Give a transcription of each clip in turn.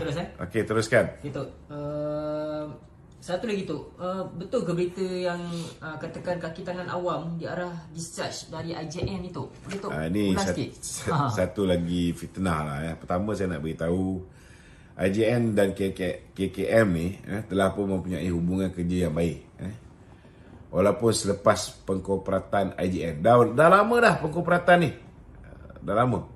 Terus Okey, teruskan. Gitu. Satu lagi tu, betul ke berita yang katakan kaki tangan awam di arah discharge dari IJN itu? Boleh tu Ini ulas sikit. satu lagi fitnah lah. Pertama saya nak beritahu IJN dan KKM ni telah pun mempunyai hubungan kerja yang baik. Walaupun selepas pengkorporatan IJN. Dah lama dah pengkorporatan ni. Dah lama.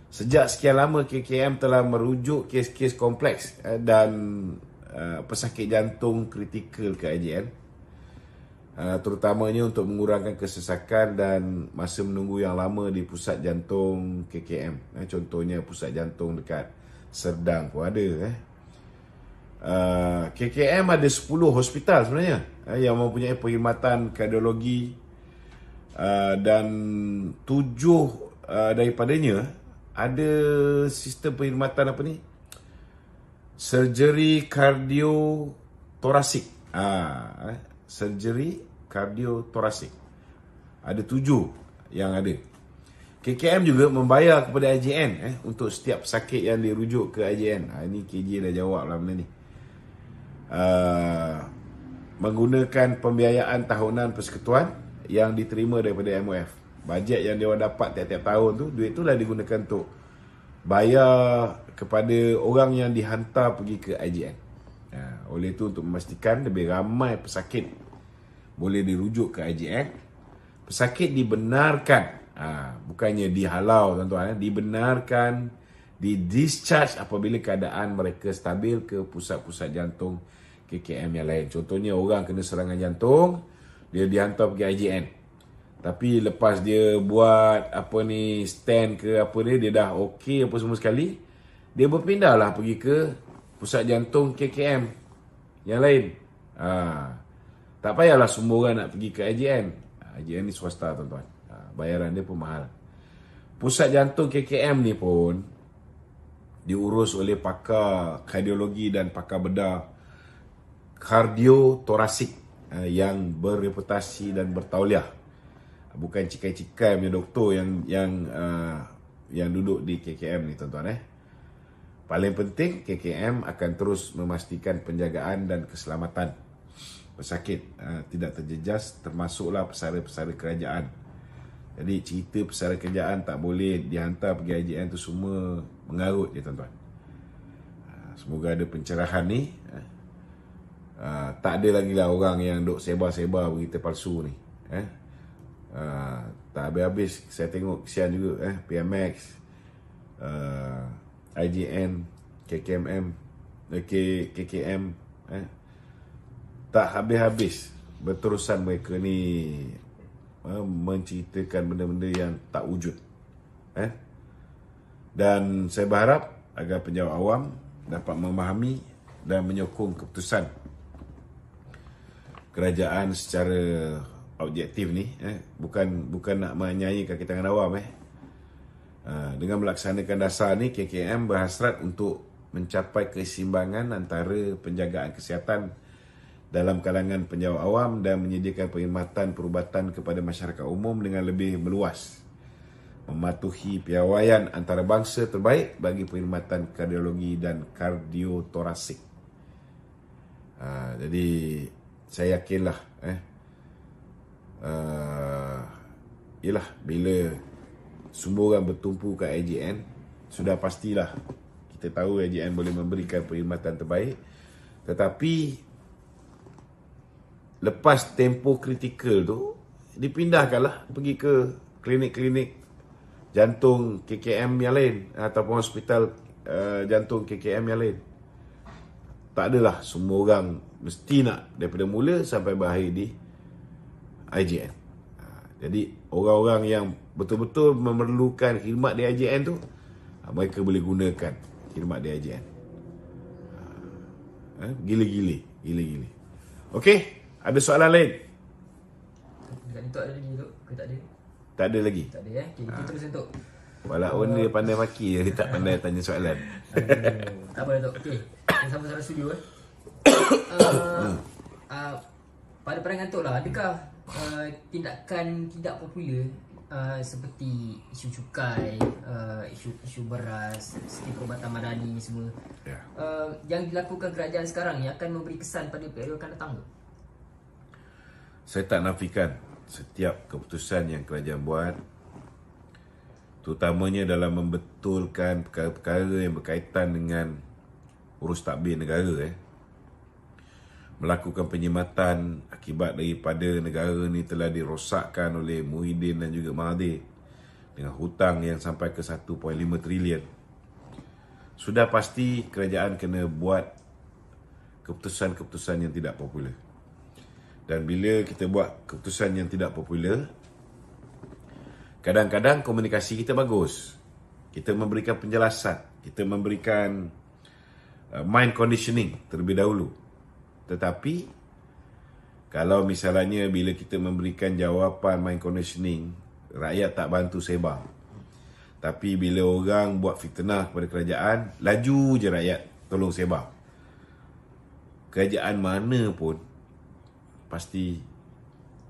Sejak sekian lama KKM telah merujuk kes-kes kompleks dan pesakit jantung kritikal ke IJN. Terutamanya untuk mengurangkan kesesakan dan masa menunggu yang lama di pusat jantung KKM. Contohnya pusat jantung dekat Serdang pun ada. KKM ada 10 hospital sebenarnya yang mempunyai perkhidmatan kardiologi dan 7 daripadanya ada sistem perkhidmatan apa ni? Surgery kardiotorasik. Surgery kardiotorasik. Ada 7 yang ada. KKM juga membayar kepada IJN untuk setiap pesakit yang dirujuk ke IJN. Ini KJ dah jawab lah benda ni. Menggunakan pembiayaan tahunan persekutuan yang diterima daripada MOF. Bajet yang dia dapat tiap-tiap tahun tu, duit tu lah digunakan untuk bayar kepada orang yang dihantar pergi ke IJN. Oleh itu untuk memastikan lebih ramai pesakit boleh dirujuk ke IJN, pesakit dibenarkan, bukannya dihalau tuan-tuan, dibenarkan di-discharge apabila keadaan mereka stabil ke pusat-pusat jantung KKM yang lain. Contohnya orang kena serangan jantung, dia dihantar pergi IJN. Tapi lepas dia buat stand ke dia dah okey apa semua sekali, dia berpindahlah pergi ke pusat jantung KKM yang lain. Tak payahlah semua orang nak pergi ke IJN. IJN ni swasta tuan-tuan. Bayaran dia pun mahal. Pusat jantung KKM ni pun diurus oleh pakar kardiologi dan pakar bedah kardiotorasik yang berreputasi dan bertauliah. Bukan cikai-cikai punya doktor yang duduk di KKM ni tuan-tuan. Paling penting KKM akan terus memastikan penjagaan dan keselamatan pesakit tidak terjejas, termasuklah pesara-pesara kerajaan. Jadi cerita pesara kerajaan tak boleh dihantar pergi IJN tu semua mengarut je tuan-tuan. Semoga ada pencerahan ni. Tak ada lagi lah orang yang duk sebar-sebar berita palsu ni. Tak habis-habis saya tengok kesian juga PMX, IJN, KKM, tak habis-habis berterusan mereka ni menceritakan benda-benda yang tak wujud. Dan saya berharap agar penjawat awam dapat memahami dan menyokong keputusan kerajaan secara objektif ni, bukan nak menyanyikan kaki tangan awam. Dengan melaksanakan dasar ni, KKM berhasrat untuk mencapai keseimbangan antara penjagaan kesihatan dalam kalangan penjawat awam dan menyediakan perkhidmatan perubatan kepada masyarakat umum dengan lebih meluas, mematuhi piawaian antarabangsa terbaik bagi perkhidmatan kardiologi dan kardiotorasik. Jadi saya yakinlah ialah bila semua orang bertumpu kat IJN, sudah pastilah kita tahu IJN boleh memberikan perkhidmatan terbaik. Tetapi lepas tempoh kritikal tu, dipindahkanlah pergi ke klinik-klinik jantung KKM yang lain ataupun hospital jantung KKM yang lain. Tak adalah semua orang mesti nak daripada mula sampai berakhir di IJN. Jadi orang-orang yang betul-betul memerlukan khidmat di IJN tu, mereka boleh gunakan khidmat di IJN. Gila-gila. Okey, ada soalan lain? Dekat ni tu ada lagi tu ke tak ada? Tak ada lagi. Tak ada Okay, kita terus untuk. Walaupun dia pandai maki, dia tak pandai tanya soalan. Tak apa Datuk. Okey, kita sama-sama studio pada pandangan Tok lah, adakah tindakan tidak popular seperti isu cukai, isu beras, skim perubatan madani ni semua. Yang dilakukan kerajaan sekarang ni akan memberi kesan pada period akan datang tu? Saya tak nafikan setiap keputusan yang kerajaan buat, terutamanya dalam membetulkan perkara-perkara yang berkaitan dengan urus tadbir negara, melakukan penyematan akibat daripada negara ni telah dirosakkan oleh Muhyiddin dan juga Mahathir dengan hutang yang sampai ke 1.5 trilion. Sudah pasti kerajaan kena buat keputusan-keputusan yang tidak popular. Dan bila kita buat keputusan yang tidak popular, kadang-kadang komunikasi kita bagus. Kita memberikan penjelasan, kita memberikan mind conditioning terlebih dahulu. Tetapi kalau misalnya bila kita memberikan jawapan mind conditioning, rakyat tak bantu sebar. Tapi bila orang buat fitnah kepada kerajaan, laju je rakyat tolong sebar. Kerajaan mana pun pasti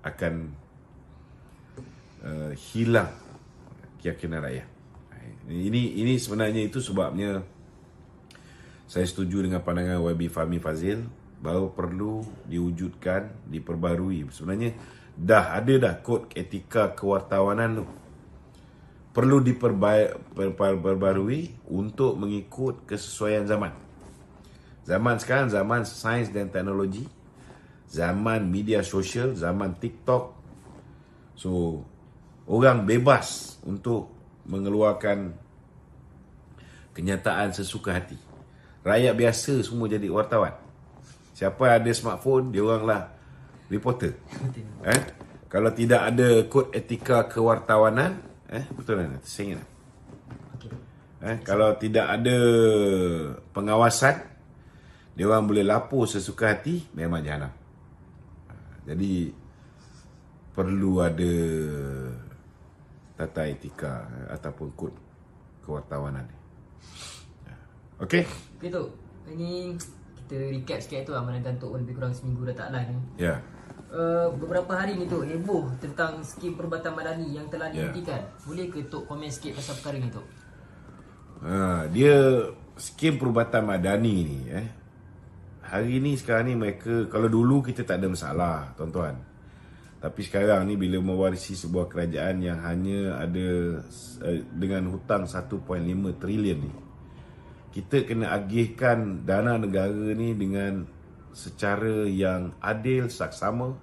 akan hilang keyakinan rakyat. Ini sebenarnya itu sebabnya saya setuju dengan pandangan YB Fahmi Fadzil bahawa perlu diwujudkan, diperbarui. Sebenarnya dah ada kod etika kewartawanan tu. Perlu diperbarui untuk mengikut kesesuaian zaman. Zaman sekarang zaman sains dan teknologi, zaman media sosial, zaman TikTok. So, orang bebas untuk mengeluarkan kenyataan sesuka hati. Rakyat biasa semua jadi wartawan. Siapa ada smartphone, dia oranglah reporter. Kalau tidak ada kod etika kewartawanan, betul kan? Saya ingat. Kalau tidak ada pengawasan, dia orang boleh lapor sesuka hati, memang jahanam. Jadi perlu ada tata etika ataupun kod kewartawanan ni. Okey. Okey tu. Ini kita recap sikit tu, amanah Datuk lebih kurang seminggu dah tak live ni. Ya. Beberapa hari ni tu heboh tentang skim perubatan madani yang telah dihentikan. Boleh ke Tok komen sikit pasal perkara ni tu? Dia skim perubatan madani ni hari ni sekarang ni mereka, kalau dulu kita tak ada masalah tuan-tuan. Tapi sekarang ni bila mewarisi sebuah kerajaan yang hanya ada dengan hutang 1.5 trilion ni, kita kena agihkan dana negara ni dengan secara yang adil, saksama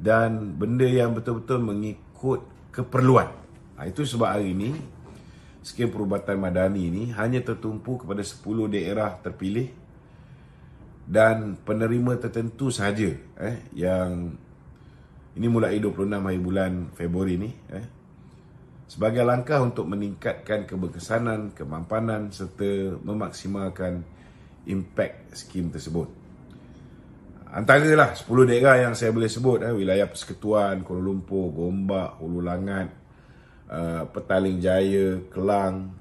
dan benda yang betul-betul mengikut keperluan. Itu sebab hari ini skim perubatan madani ni hanya tertumpu kepada 10 daerah terpilih dan penerima tertentu sahaja yang ini mulai 26 hari bulan Februari ni sebagai langkah untuk meningkatkan keberkesanan, kemampanan serta memaksimalkan impak skim tersebut. Antaralah 10 daerah yang saya boleh sebut, wilayah Persekutuan, Kuala Lumpur, Gombak, Hulu Langat, Petaling Jaya, Kelang,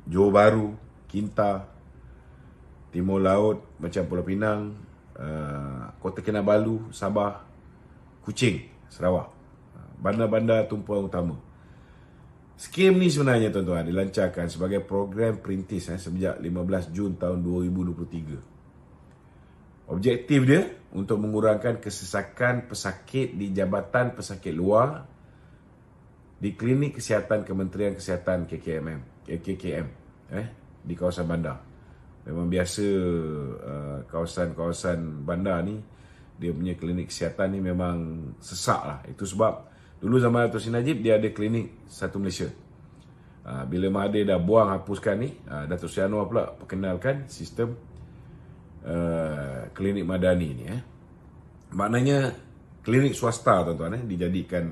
Johor Bahru, Kinta, Timur Laut macam Pulau Pinang, Kota Kinabalu, Sabah, Kuching, Sarawak. Bandar-bandar tumpuan utama. Skim ni sebenarnya tuan-tuan dilancarkan sebagai program perintis sejak 15 Jun tahun 2023. Objektif dia untuk mengurangkan kesesakan pesakit di Jabatan Pesakit Luar di Klinik Kesihatan Kementerian Kesihatan KKM di kawasan bandar. Memang biasa kawasan-kawasan bandar ni dia punya klinik kesihatan ni memang sesak lah. Itu sebab dulu zaman Dato' Sri Najib dia ada klinik satu Malaysia. Bila Mahathir dah buang hapuskan ni, Dato' Sri Anwar pula perkenalkan sistem klinik madani ni. Maknanya klinik swasta tuan-tuan dijadikan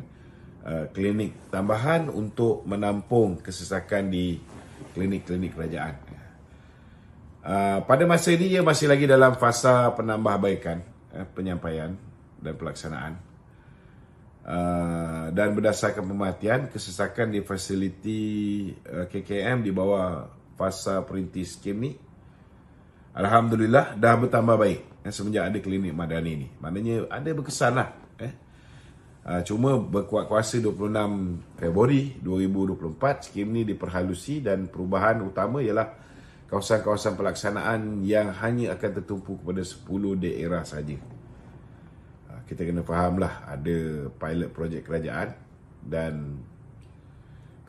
klinik tambahan untuk menampung kesesakan di klinik-klinik kerajaan. Pada masa ini ia masih lagi dalam fasa penambahbaikan, penyampaian dan pelaksanaan. Dan berdasarkan pemerhatian, kesesakan di fasiliti KKM di bawah fasa perintis skim ni alhamdulillah dah bertambah baik semenjak ada klinik madani ni. Maknanya ada berkesan lah. Cuma berkuat kuasa 26 Februari 2024, skim ni diperhalusi dan perubahan utama ialah kawasan-kawasan pelaksanaan yang hanya akan tertumpu kepada 10 daerah saja. Kita kena fahamlah ada pilot projek kerajaan dan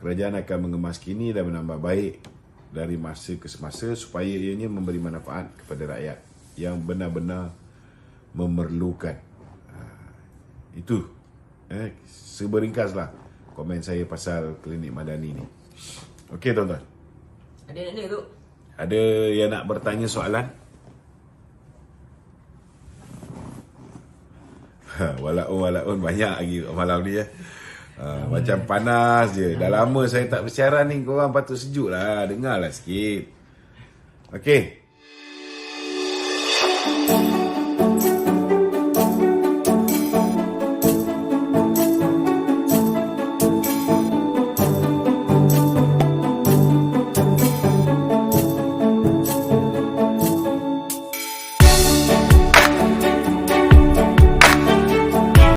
kerajaan akan mengemas kini dan menambah baik dari masa ke semasa supaya ianya memberi manfaat kepada rakyat yang benar-benar memerlukan. Itu seberingkaslah komen saya pasal klinik madani ni. Okey tuan-tuan. Ada tu. Ada yang nak bertanya soalan? Walaupun banyak lagi malam ni ya. Macam panas je. Dah lama saya tak bersiaran ni, korang patut sejuk lah. Dengarlah sikit. Okey.